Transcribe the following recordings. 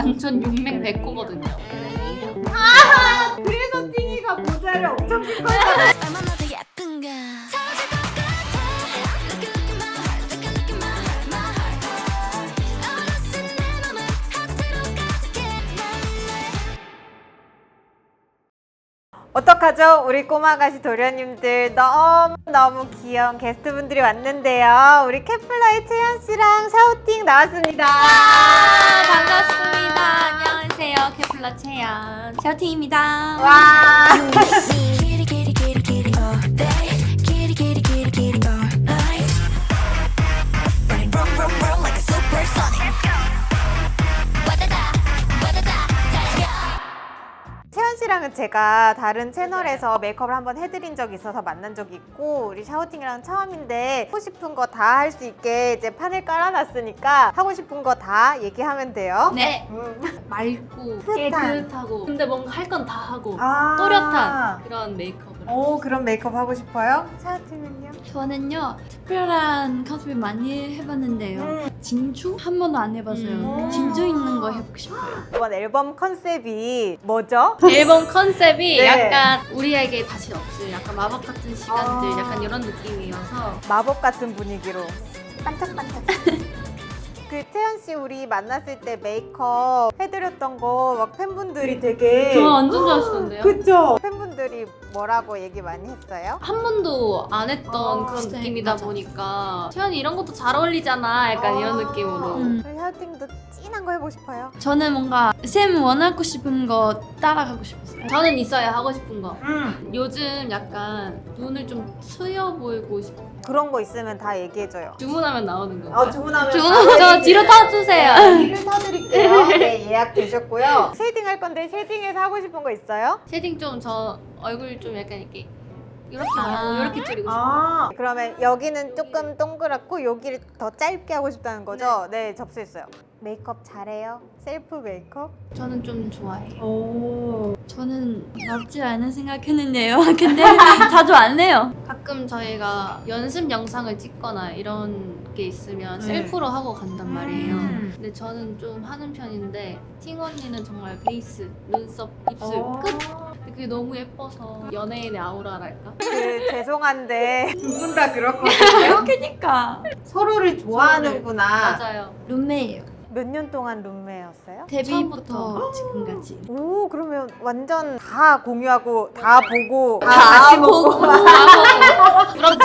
완전 용맹 백호거든요. 그래서 띵이가 모자를 엄청 쓸 거야. 얼마나 더 예쁜가 터질 것 같아 Look at my heart Look at my heart My heart 어느새 내 맘을 하트로 가득해 어떡하죠? 우리 꼬마가시 도련님들 너무 귀여운 게스트분들이 왔는데요. 우리 케플라의 채연 씨랑 샤오팅 나왔습니다. 반갑습니다. 안녕하세요. 케플라 채연 샤오팅입니다. 와. Kitty kitty kitty kitty all day Kitty kitty kitty kitty all night Running room room room like a supersonic 와다다 와다다 달려 채연 씨랑은 제가 다른 채널에서 메이크업을 한번 해드린 적이 있어서 만난 적이 있고, 우리 샤오팅이랑 처음인데 하고 싶은 거 다 할 수 있게 이제 판을 깔아놨으니까 하고 싶은 거 다 얘기하면 돼요. 네. 음. 맑고 깨끗한. 깨끗하고 근데 뭔가 할 건 다 하고 아. 또렷한 그런 메이크업을 오, 그런 메이크업 하고 싶어요? 샤오팅은요? 저는요 특별한 컨셉을 많이 해봤는데요. 진주 한 번도 안 해봐서요. 진주 있는 거 해보고 싶어요. 이번 앨범 컨셉이 뭐죠? 앨범 컨셉이 네. 약간 우리에게 다시 없을 약간 마법 같은 시간들 아. 약간 이런 느낌이어서 마법 같은 분위기로 반짝반짝. 그 채연 씨 우리 만났을 때 메이크업 해드렸던 거 막 팬분들이 되게 저 완전 좋아하시던데요? 그쵸? 팬분들이 뭐라고 얘기 많이 했어요? 한 번도 안 했던 그런 진짜 느낌이다 맞아. 보니까 채연이 이런 것도 잘 어울리잖아 약간 이런 느낌으로 음. 우리 샤우팅도 진한 거 해보고 싶어요? 저는 뭔가 쌤 원하고 싶은 거 따라가고 싶었어요. 저는 있어요 하고 싶은 거 요즘 약간 눈을 좀 트여 보이고 싶어 그런 거 있으면 다 얘기해줘요. 주문하면 나오는 건가요? 주문하면 저 뒤로 타주세요. 뒤를 타드릴게요. 네, 예약 되셨고요. 쉐이딩 할 건데 쉐이딩해서 하고 싶은 거 있어요? 쉐딩 좀 저 얼굴 좀 약간 이렇게 이렇게 아. 이렇게 줄이고 싶어요. 그러면 여기는 조금 동그랗고 여기를 더 짧게 하고 싶다는 거죠? 네, 접수했어요. 메이크업 잘해요? 셀프 메이크업? 저는 좀 좋아해요. 오. 저는 나쁘지 않은 생각했는데요. 근데 자주 안 해요. 가끔 저희가 연습 영상을 찍거나 이런 게 있으면 네. 셀프로 하고 간단 말이에요. 음. 근데 저는 좀 하는 편인데 팅 언니는 정말 베이스, 눈썹, 입술 끝! 근데 그게 너무 예뻐서 연예인의 아우라랄까? 죄송한데 두 분 다 그렇거든요. 그니까 서로를 좋아하는구나. 맞아요. 룸메예요. 몇 년 동안 룸메였어요? 데뷔부터 지금까지. 오, 그러면 완전 다 공유하고 다 보고 다 다 같이 먹고 보고. 부럽죠?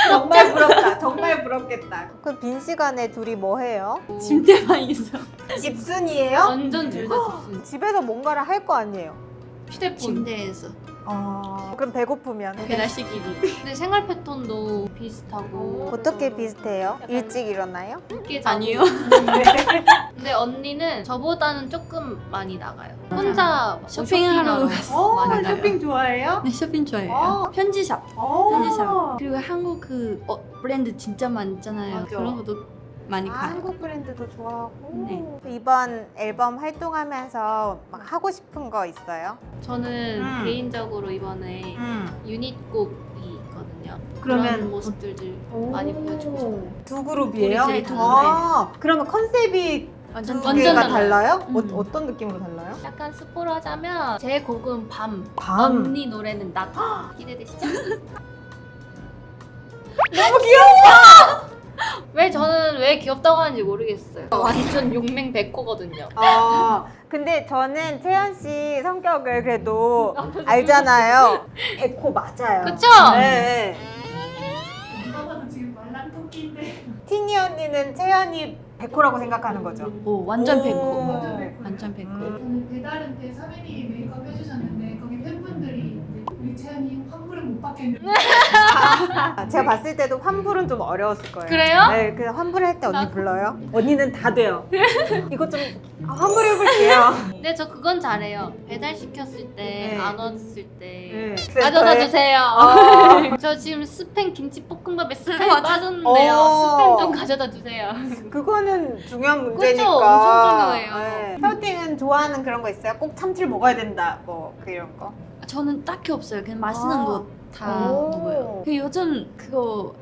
정말 부럽다. 정말 부럽겠다. 그 빈 시간에 둘이 뭐 해요? 침대만 있어. 집순이에요? 완전 둘 다 집순. 집에서 뭔가를 할 거 아니에요? 휴대폰. 침대에서 그럼 배고프면 배달시키기. 근데 생활 패턴도 비슷하고 어떻게 비슷해요? 일찍 일어나요? 늦게 자고. 아니요. 근데 언니는 저보다는 조금 많이 나가요. 혼자 쇼핑하러 쇼핑하러 갔어. 많이 가요. 좋아해요? 네, 쇼핑 좋아해요. 어. 편지샵. 편지샵. 그리고 한국 그 브랜드 진짜 많잖아요. 맞아. 그런 것도 많이 가요. 한국 브랜드도 좋아하고. 네. 이번 앨범 활동하면서 막 하고 싶은 거 있어요? 저는 개인적으로 이번에 유닛곡이 있거든요. 그러면 그런 모습들을 많이 보여주고 싶어요. 두 그룹이에요? 우리들이 두 그러면 컨셉이 완전 두 완전 개가 달라요. 달라요? 음. 어떤 느낌으로 달라요? 약간 스포를 하자면 제 곡은 밤, 밤. 언니 노래는 낮. 기대되시죠? 너무 귀여워! 왜 저는 왜 귀엽다고 하는지 모르겠어요. 완전 용맹 백호거든요. 근데 저는 채연 씨 성격을 그래도 알잖아요. 백호 맞아요. 그쵸? 네. 팅이 언니는 채연이 백호라고 생각하는 거죠? 오, 완전 오. 백호. 완전 백호. 저는 배달은 때 사면이 메이크업 해주셨는데 거기 팬분들이 우리 채연이 환불을 못 받겠는데 제가 봤을 때도 환불은 좀 어려웠을 거예요. 그래요? 네, 그래서 환불할 때 언니 나도. 불러요. 언니는 다 돼요. 이거 좀 환불해볼게요. 근데 저 그건 잘해요. 배달 시켰을 때 네. 안 왔을 때 네. 가져다 주세요. 어. 저 지금 스팸 김치볶음밥에 스팸 맞아. 빠졌는데요. 어. 스팸 좀 가져다 주세요. 그거는 중요한 그쵸? 문제니까. 엄청 중요해요. 네. 샤우팅은 좋아하는 그런 거 있어요? 꼭 참치를 먹어야 된다. 뭐 그런 거. 저는 딱히 없어요. 그냥 맛있는 아. 거 다 오. 먹어요. 그 요즘 그거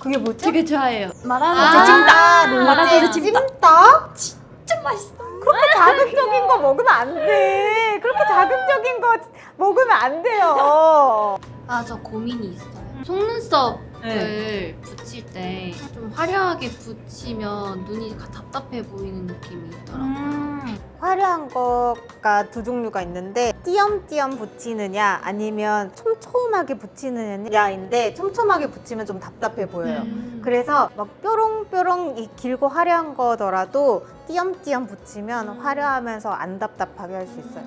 그게 뭐지? 되게 좋아해요. 마라도 아. 찜닭. 로제 마라도 찜닭. 찜닭? 진짜 맛있어. 그렇게 자극적인 거 먹으면 안 돼. 그렇게 자극적인 거 먹으면 안 돼요. 아, 저 고민이 있어요. 속눈썹을 붙일 때 좀 화려하게 붙이면 눈이 답답해 보이는 느낌이 있더라고요. 화려한 거가 두 종류가 있는데 띄엄띄엄 붙이느냐 아니면 촘촘하게 붙이느냐인데 촘촘하게 붙이면 좀 답답해 보여요. 그래서 막 뾰롱뾰롱 이 길고 화려한 거더라도 띄엄띄엄 붙이면 화려하면서 안 답답하게 할 수 있어요.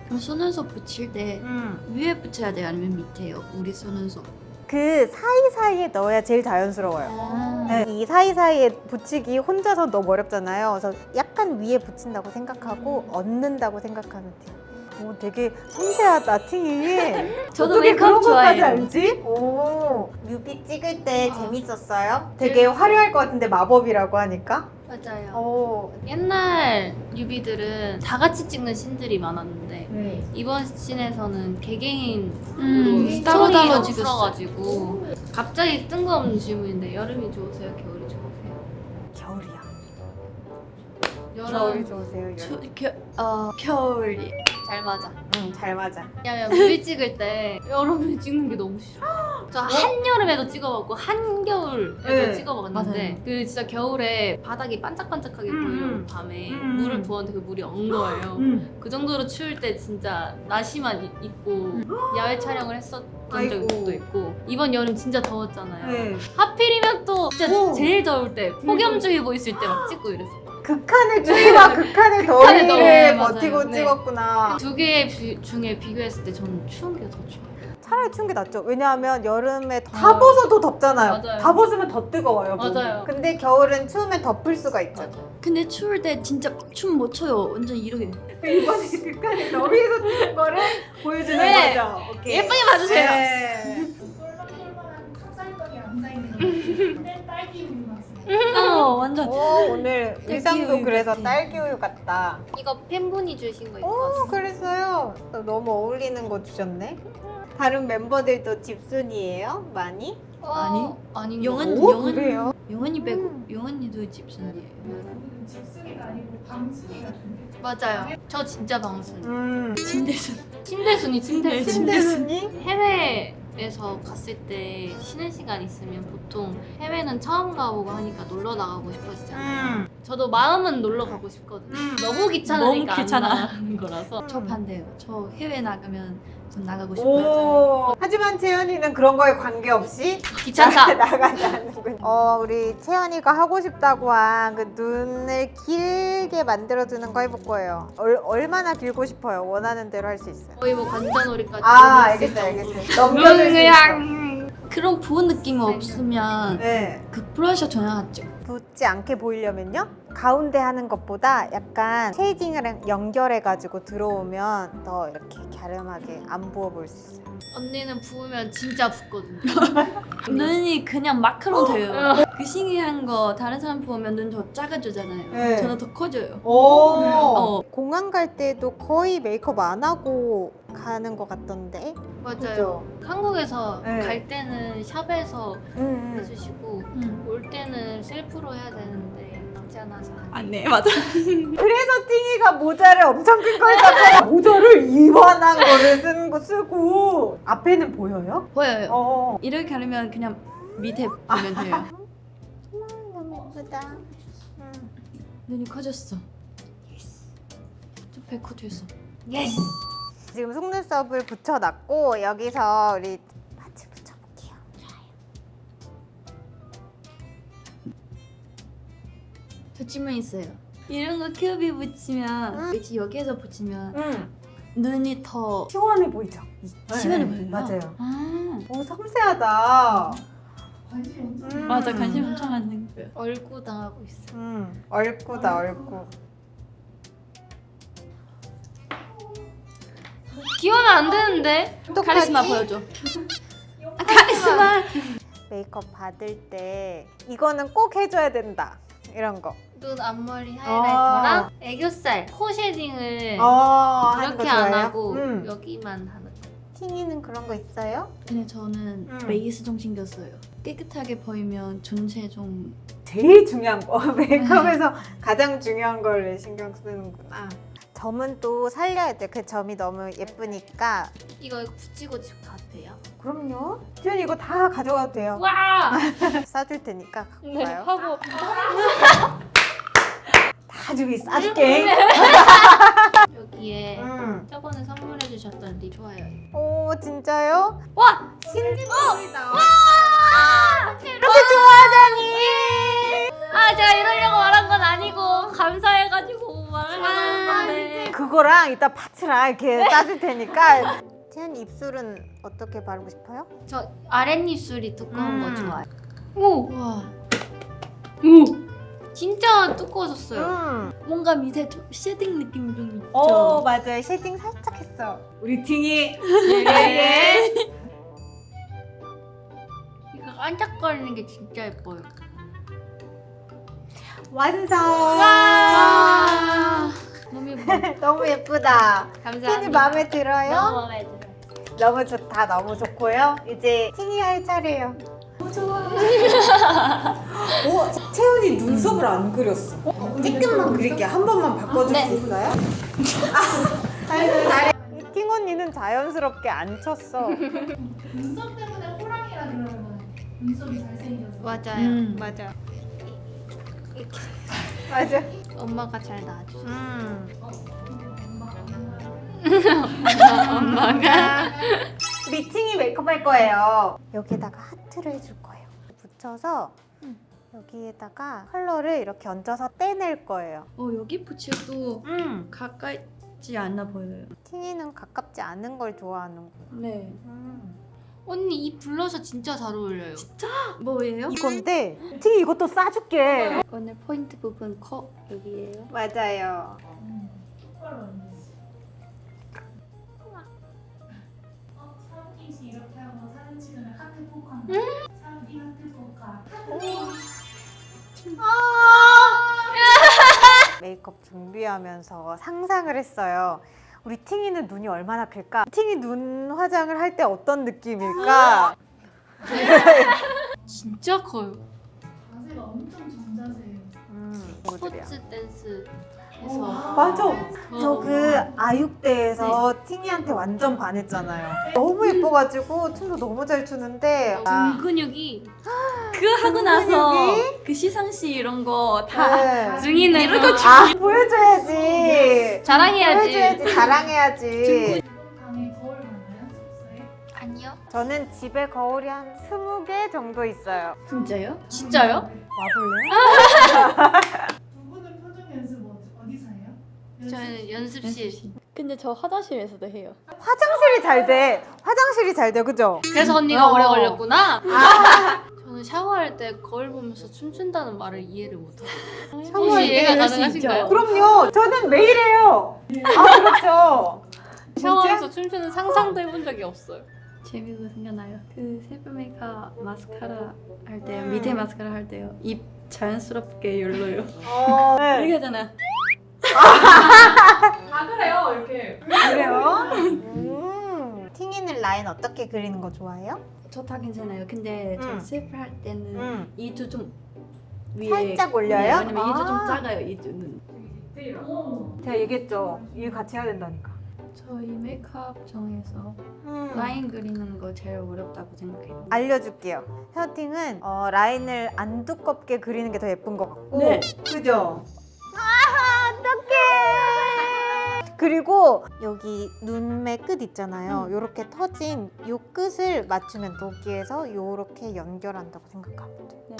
그럼 속눈썹 붙일 때 위에 붙여야 돼요? 아니면 밑에요? 우리 속눈썹. 그 사이사이에 넣어야 제일 자연스러워요. 네, 이 사이사이에 붙이기 혼자서 너무 어렵잖아요. 그래서 약간 위에 붙인다고 생각하고 얹는다고 생각하면 돼요. 오, 되게 섬세하다, 팅이. 저도 어떻게 메이크업 그런 것까지 좋아해요. 알지? 오, 뮤비 찍을 때 재밌었어요? 되게 화려할 것 같은데 마법이라고 하니까? 맞아요. 오, 옛날 뮤비들은 다 같이 찍는 씬들이 많았는데 이번 씬에서는 개개인으로 따로 스토리가 찍었어요. 풀어가지고 갑자기 뜬금없는 질문인데 여름이 좋으세요? 겨울이 좋으세요? 겨울이야. 여름 겨울이 좋으세요? 여름? 겨울이. 잘 맞아. 응, 잘 맞아. 왜냐면 뮤비 찍을 때 여름에 찍는 게 너무 싫어. 저 한여름에도 찍어봤고 한겨울에도 네. 찍어봤는데 맞아요. 그 진짜 겨울에 바닥이 반짝반짝하게 보이려고 밤에 물을 부었는데 그 물이 얼 거예요. 그 정도로 추울 때 진짜 나시만 입고 야외 촬영을 했었던 아이고. 적도 있고 이번 여름 진짜 더웠잖아요. 네. 하필이면 또 진짜 오. 제일 더울 때 폭염주의보 있을 때 막 찍고 이랬어. 극한의 추위와 극한의 극한의 더위를 더위, 버티고 맞아요. 네. 찍었구나. 두 개 중에 비교했을 때 저는 추운 게 더 좋아요. 차라리 추운 게 낫죠. 왜냐하면 여름에 다 벗어도 덥잖아요. 맞아요. 다 벗으면 더 뜨거워요. 몸이. 맞아요. 근데 겨울은 추우면 덮을 수가 있죠. 맞아요. 근데 추울 때 진짜 춤 못 춰요. 완전 이렇게. 이번에 극한의 더위에서 찍은 거를 보여주는 네. 거죠. 오케이. 예쁘게 봐주세요. 네. 똘똘한 찹쌀떡이 앉아있는 근데 딸기 우유 맛이에요. 완전. 오늘 의상도 우유 그래서 같아. 딸기 우유 같다. 이거 팬분이 주신 거 입고 오, 왔어. 그랬어요. 너무 어울리는 거 주셨네. 다른 멤버들도 집순이에요? 많이? 아닌 영은 거. 오, 그래요? 영은이 빼고 영은이도 집순이에요. 우리는 집순이가 아니고 방순이가 준대. 맞아요. 저 진짜 방순. 침대순. 침대순이 침대순. 침대순이? 해외에서 갔을 때 쉬는 시간 있으면 보통 해외는 처음 가보고 하니까 놀러 나가고 싶어지잖아요. 저도 마음은 놀러 가고 싶거든요. 너무 귀찮으니까 너무 귀찮아. 안 나가는 거라서. 저 반대요. 저 해외 나가면 전 나가고 싶어요. 오. 하지만 채연이는 그런 거에 관계없이 귀찮다. 나가지 않는군. 우리 채연이가 하고 싶다고 한 그 눈을 길게 만들어주는 거 해볼 거예요. 얼마나 길고 싶어요? 원하는 대로 할 수 있어요. 거의 뭐 관자놀이까지. 알겠어요, 알겠어요. 넘겨줄 수 있어. 그런 부은 느낌이 없으면 네. 그 브러셔 전혀 같죠. 붙지 않게 보이려면요? 가운데 하는 것보다 약간 쉐이딩을 연결해가지고 들어오면 더 이렇게 갸름하게 안 부어 보일 수 있어요. 언니는 부으면 진짜 붓거든요. 눈이 그냥 마카롱 돼요. 그 신기한 거 다른 사람 보면 눈 더 작아지잖아요. 네. 저는 더 커져요. 오. 공항 갈 때도 거의 메이크업 안 하고 가는 것 같던데? 맞아요. 한국에서 네. 갈 때는 샵에서 해주시고 올 때는 셀프로 해야 되는데 귀찮아서. 네, 맞아. 그래서 팅이가 모자를 엄청 큰 걸 샀고 모자를 이만한 거를 쓰고 앞에는 보여요? 보여요. 이렇게 가르면 그냥 밑에 보면 돼요. 너무 예쁘다. 눈이 커졌어. 저 배코 됐어. 예스. 지금 속눈썹을 붙여놨고 여기서 우리 파츠 붙여볼게요. 저 질문 있어요. 이런 거 큐비 붙이면 이제 여기에서 붙이면 눈이 더 시원해 보이죠? 시원해 보여요. 맞아요. 아, 오, 섬세하다. 관심이 엄청 맞아. 관심 엄청 많은 거예요. 얼구 당하고 있어. 얼꾸다, 얼꾸. 귀여우면 안 되는데. 카리스마 보여줘. 카리스마. 메이크업 받을 때 이거는 꼭 해줘야 된다. 이런 거. 눈 앞머리 하이라이터랑 애교살, 코 쉐딩을 하는 거 이렇게 안 좋아해요? 하고 여기만 하는 거. 팅이는 그런 거 있어요? 근데 저는 베이스 좀 신경 써요. 깨끗하게 보이면 전체 좀 제일 중요한 거 메이크업에서 가장 중요한 걸 신경 쓰는구나. 점은 또 살려야 돼. 그 점이 너무 예쁘니까. 이거 붙이고 집 가도 돼요? 그럼요. 지연이 이거 다 가져가도 돼요. 와! 싸줄 테니까 갖고 네, 가요. 하고 다 주기 싸줄게. 여기에 음. 저번에 선물해 주셨던 립 좋아요. 오 진짜요? 와! 신지입니다. 이렇게 좋아하다니! 아 제가 이러려고 말한 건 아니고 감사해가지고 말을 하는데 그거랑 이따 파츠랑 이렇게 싸줄 테니까. 지연 입술은 어떻게 바르고 싶어요? 저 아랫입술이 두꺼운 거 좋아요. 오! 와 오! 진짜 두꺼워졌어요. 뭔가 밑에 좀 쉐딩 느낌 좀 있죠? 오 맞아요. 쉐딩 살짝 했어. 우리 팅이. 예. 이거 반짝거리는 게 진짜 예뻐요. 완성. 와! 너무 예뻐. 너무 예쁘다. 감사합니다. 팅이 마음에 들어요? 너무 마음에 들어요. 너무 좋다. 너무 좋고요. 이제 팅이 할 차례예요. 오, 채훈이 눈썹을 안 그렸어. 조금만 그릴게요. 한 번만 바꿔줄 수 있어요? 잘해. 팅 언니는 자연스럽게 안 쳤어. 눈썹 때문에 호랑이라 그러면 눈썹이 잘생겨서. 맞아요. 맞아. 맞아. 엄마가 잘 낳아주셨어요. 엄마가 우리 팅이 메이크업 할 거예요. 여기에다가 하트를 해줄 거예요. 붙여서 여기에다가 컬러를 이렇게 얹어서 떼낼 거예요. 여기 붙여도 가까이지 않아 보여요. 팅이는 가깝지 않은 걸 좋아하는구나. 네. 언니 이 블러셔 진짜 잘 어울려요. 뭐예요? 이건데 팅이 이것도 싸줄게. 오늘 포인트 부분 코 여기예요. 맞아요. 똑바로 앉았어. 차은희 씨 이렇게 하고 사진 찍으면 하트 폭한 거. 차은희 하트 폭한. 메이크업 준비하면서 상상을 했어요. 우리 팅이는 눈이 얼마나 클까? 팅이 눈 화장을 할 때 어떤 느낌일까? 진짜 커요. 자세가 엄청 정자세예요. 친구들이야. 스포츠 댄스에서 맞아. 더 저 그 아육대에서 팅이한테 완전 반했잖아요. 너무 예뻐가지고 춤도 너무 잘 추는데 등 근육이 그거 하고 나서 근육이? 그 시상식 이런 거 다 네. 중이네. 보여줘야지. 자랑해야지. 보여줘야지. 자랑해야지. 방에 거울 많아요? 숙소에? 아니요. 저는 집에 거울이 한 20개 정도 있어요. 진짜요? 진짜요? 와볼래요? 두 분은 표정 연습 어디서 해요? 저는 연습실. 근데 저 화장실에서도 해요. 화장실이 잘 돼. 화장실이 잘 돼. 그죠? 그래서 언니가 어. 오래 걸렸구나. 저는 샤워할 때 거울 보면서 춤춘다는 말을 이해를 못해요. 샤워할 혹시 이해가 할수 가능하신가요? 있죠. 그럼요. 저는 매일 해요. 아, 그렇죠. 샤워하면서 춤추는 상상도 해본 적이 없어요. 재미도 생각나요. 그 세부 메이크업 마스카라 할 때요. 밑에 마스카라 할 때요. 입 자연스럽게 열려요. 네. 이렇게 하잖아. 다 그래요 이렇게. 그래요? 팅이는 라인 어떻게 그리는 거 좋아해요? 저 다 괜찮아요. 근데 저 세부 할 때는 이두 좀 위에 살짝 올려요? 네, 왜냐면 이두 아. 좀 작아요. 이두는. 제가 얘기했죠. 일 같이 해야 된다니까. 저희 메이크업 중에서 라인 그리는 거 제일 어렵다고 생각해요. 알려줄게요. 헤어팅은 라인을 안 두껍게 그리는 게 더 예쁜 것 같고. 네. 그죠? 아, 어떡해. 그리고 여기 눈매 끝 있잖아요. 요렇게 터진 요 끝을 맞추면 여기에서 요렇게 연결한다고 생각하면 돼요. 옷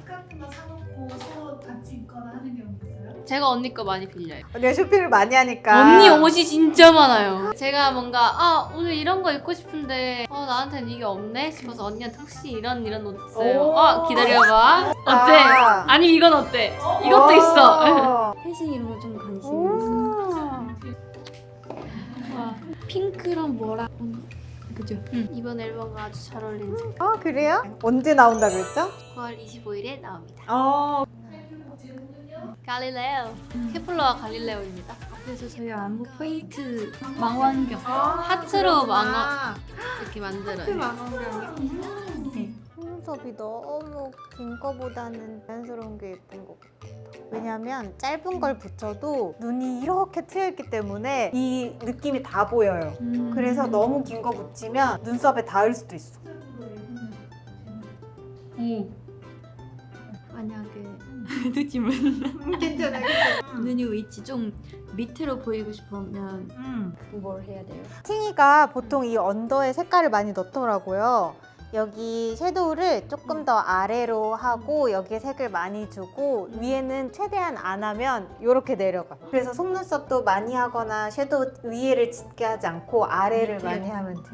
같은 거 사놓고 서로 같이 입거나 하는 경우 있어요? 제가 언니 거 많이 빌려요. 내 쇼핑을 많이 하니까. 언니 옷이 진짜 많아요. 제가 뭔가 오늘 이런 거 입고 싶은데 나한테는 이게 없네 싶어서 언니한테 혹시 이런 옷 있어요? 오. 기다려봐. 어때? 아. 아니 이건 어때? 이것도 있어. 패션 이런 거 좀 관심 있어요. 와, 핑크랑 뭐라 그죠? 이번 앨범과 아주 잘 어울리는 색. 그래요? 언제 나온다 그랬죠? 9월 25일에 나옵니다. 갈릴레오. 케플러와 갈릴레오입니다. 그래서 저희 안무 포인트 망원경. 하트로 이렇게 만들어요. 속눈썹이 너무 긴 거보다는 자연스러운 게 예쁜 것 같아요. 왜냐면 짧은 걸 붙여도 눈이 이렇게 트여있기 때문에 이 느낌이 다 보여요. 그래서 너무 긴 거 붙이면 눈썹에 닿을 수도 있어. 만약에 눈치면 괜찮아. 눈이 위치 좀 밑으로 보이고 싶으면 뭘 해야 돼요? 팅이가 보통 이 언더에 색깔을 많이 넣더라고요. 여기 섀도우를 조금 더 아래로 하고 여기에 색을 많이 주고 위에는 최대한 안 하면 이렇게 내려가. 그래서 속눈썹도 많이 하거나 섀도우 위에를 짙게 하지 않고 아래를 많이 하면 돼.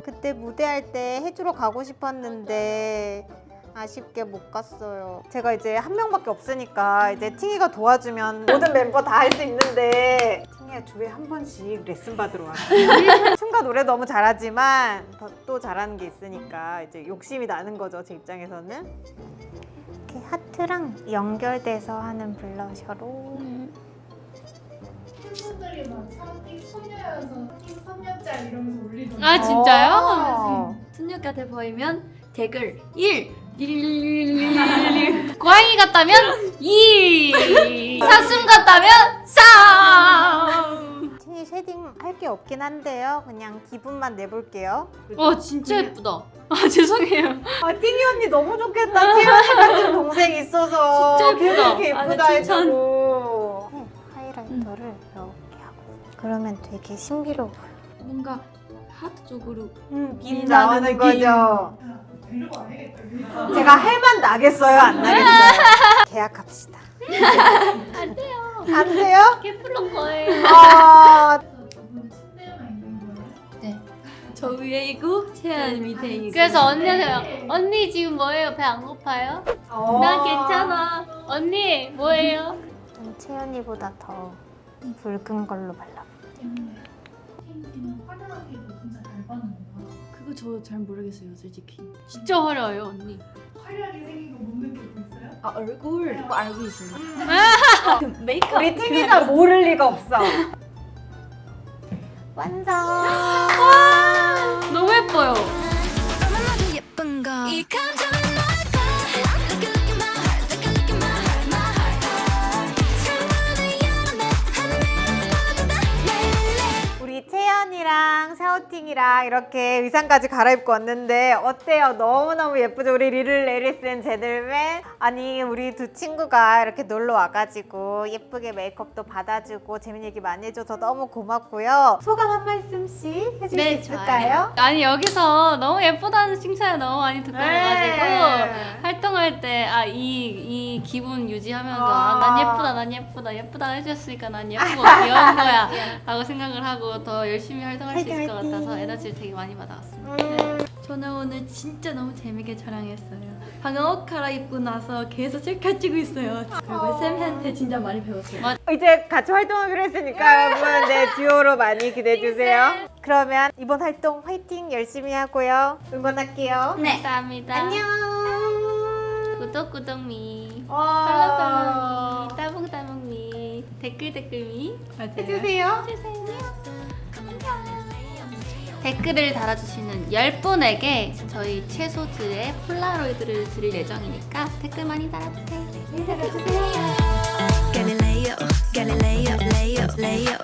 그때 무대할 때 해주러 가고 싶었는데 아쉽게 못 갔어요. 제가 이제 한 명밖에 없으니까 이제 팅이가 도와주면 모든 멤버 다 할 수 있는데 팅이가 주에 한 번씩 레슨 받으러 와요. 춤과 노래 너무 잘하지만 또 잘하는 게 있으니까 이제 욕심이 나는 거죠, 제 입장에서는. 이렇게 하트랑 연결돼서 하는 블러셔로. 팬분들이 막 사람이 소녀여서 3년짜리 이러면서 올리던데. 아 진짜요? 순녀 같아 보이면 댓글 1! 고양이 같다면 2 사슴 같다면 3. 팅이 쉐딩 할 게 없긴 한데요. 그냥 기분만 내볼게요. 와 진짜 예쁘다. 아 죄송해요. 아, 팅이 언니 너무 좋겠다. 팅이 언니 같은 동생 있어서. 진짜 예쁘다. 계속 이렇게 아, 예쁘다 네, 칭찬. 해주고. 하이라이터를 이렇게 하고. 그러면 되게 신비로워. 뭔가 하트 쪽으로 빛 빛나는 나오는 느낌. 거죠. 데리고 와야겠다. 제가 할 만 나겠어요? 안 나겠어요? 계약합시다. 안 돼요. 안 돼요? 깨플러 거예요. 아, 저분 침대에만 있는 거예요? 저 위에 있고 채연 밑에 있고 그래서 언니한테 언니 지금 뭐예요? 배 안 고파요? 난 괜찮아. 언니 뭐예요? 채연이보다 더 붉은 걸로 발라. 핑키는 화려하게도 진짜 잘 받는다. 그거 저 잘 모르겠어요 솔직히. 진짜 화려해요 언니. 화려하게 생긴 거 못 느끼고 있어요? 아 얼굴 그거 알고 있어요. 그 메이크업 우리 팅이가 모를 리가 없어. 완성. 너무 예뻐요. 너무나도 예쁜 거 이 감정은 뭘까 Look at my heart Look at my heart My heart 창문을 열어내 하늘을 보다 우리 채연이랑 샤오팅이랑 이렇게 의상까지 갈아입고 왔는데 어때요? 너무너무 예쁘죠? 우리 리를 레리스 앤 제들맨. 아니 우리 두 친구가 이렇게 놀러 와가지고 예쁘게 메이크업도 받아주고 재밌는 얘기 많이 해줘서 너무 고맙고요. 소감 한 말씀씩 해줄 수 있을까요? 아니 여기서 너무 예쁘다는 칭찬을 너무 많이 듣고 가지고 활동할 때 이 기분 유지하면서 난 예쁘다 해줬으니까 난 예쁘고 귀여운 거야 라고 생각을 하고 더 열심히 활동할 수 있을 것 같아서 에너지를 되게 많이 받아왔습니다. 저는 오늘 진짜 너무 재밌게 촬영했어요. 방금 옷 갈아입고 나서 계속 셀카 찍고 있어요. 그리고 쌤한테 진짜 많이 배웠어요. 이제 같이 활동하기로 했으니까 여러분 네, 듀오로 많이 기대해주세요. 그러면 이번 활동 화이팅 열심히 하고요. 응원할게요. 감사합니다. 안녕. 구독미 와. 팔로우 따봉미 댓글미 해주세요. 댓글을 달아주시는 10분에게 저희 채소들의 폴라로이드를 드릴 예정이니까 댓글 많이 달아주세요. Galileo Galileo Leo Leo